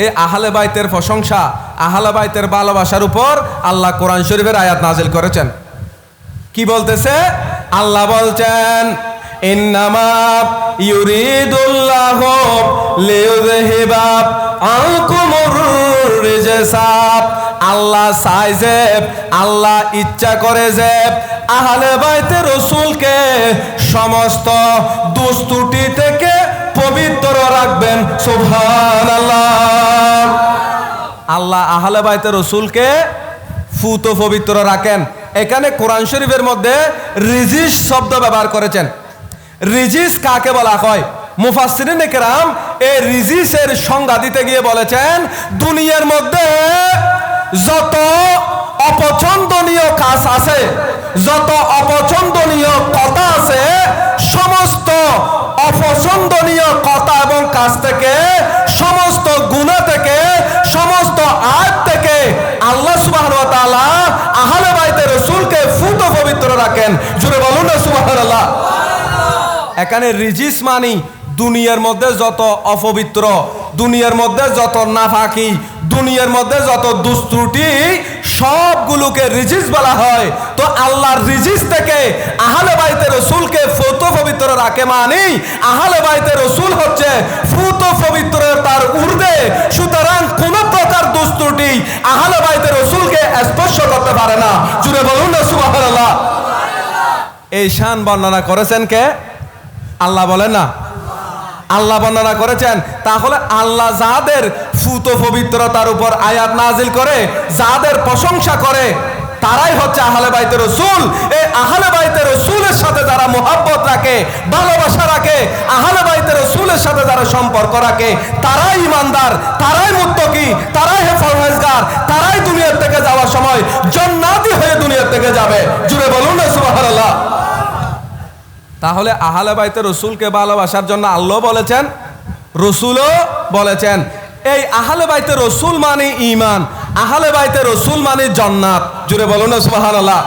এই আহলে বাইতের প্রশংসা, আহলে বাইতের ভালোবাসার উপর আল্লাহ কোরআন শরীফের আয়াত নাজিল করেছেন। কি বলতেছে? আল্লাহ বলছেন, ইন্নামা ইউরিদুল্লাহু লিইউযহিবা আনকুমুর রিজসা। আল্লাহ চায় যে, আল্লাহ ইচ্ছা করে যে আহলে বাইতে রাসূলকে সমস্ত দুস্তুটি থেকে পবিত্র রাখবেন। সুবহানাল্লাহ। আল্লাহ আহলে বাইতে রাসূলকে ফুত পবিত্র রাখেন। এখানে কোরআন শরীফের মধ্যে রিজিস শব্দ ব্যবহার করেছেন। রিজিস কাকে বলা হয়? মুফাসসিরিনে কেরাম এই রিজিসের সংজ্ঞা দিতে গিয়ে বলেছেন, দুনিয়ার মধ্যে যত অপছন্দনীয় কাজ আছে, যত অপছন্দনীয় কথা আছে, সমস্ত অপছন্দনীয় কথা এবং কাজ থেকে, সমস্ত গুনাহ থেকে, সমস্ত আয়াত থেকে আল্লাহ সুবহানাহু ওয়া তাআলা আহলে বাইতে রাসূলকে ফুত পবিত্র রাখেন। জোরে বলুন না সুবহানাল্লাহ। এখানে রিজিস মানি দুনিয়ার মধ্যে যত অপবিত্র, দুনিয়ার মধ্যে যত নাফাকি, দুনিয়ার মধ্যে যত দুস্ত্রুটি, সবগুলোকে রিজিস বলা হয়। তো আল্লাহর রিজিস থেকে আহলে বাইতে রাসূলকে ফুত পবিত্র রাখে মানি আহলে বাইতে রাসূল হচ্ছে ফুত পবিত্রতার ঊর্ধ্বে। সুতরাং কোন প্রকার দুস্ত্রুটি আহলে বাইতে রাসূলকে স্পর্শ করতে পারে না। জুড়ে বলুন না সুবহানাল্লাহ। এই শান বর্ণনা করেছেন কে? আল্লাহ বলেন না, আল্লাহ বর্ণনা করেছেন। তাহলে আল্লাহ যাদের ফুত পবিত্রতার উপর আয়াত নাজিল করে, যাদের প্রশংসা করে, তারাই হচ্ছে আহলে বাইতে রাসূল। এই আহলে বাইতে রাসূলের সাথে যারা মুহাব্বত রাখে, ভালোবাসা রাখে, আহলে বাইতে রাসূলের সাথে যারা সম্পর্ক রাখে, তারাই ইমানদার, তারাই মুত্তাকি, তারাই পরহেজগার, তারাই দুনিয়া থেকে যাওয়ার সময় জান্নাতি হয়ে দুনিয়া থেকে যাবে। জুড়ে বলুন না সুবহানাল্লাহ। তাহলে আহলে বাইতে রাসূলকে ভালোবাসার জন্য আল্লাহ বলেছেন, রাসূলও বলেছেন। এই আহলে বাইতে রাসূল মানে ঈমান, আহলে বাইতে রাসূল মানে জান্নাত। জুড়ে বলুন না সুবহানাল্লাহ।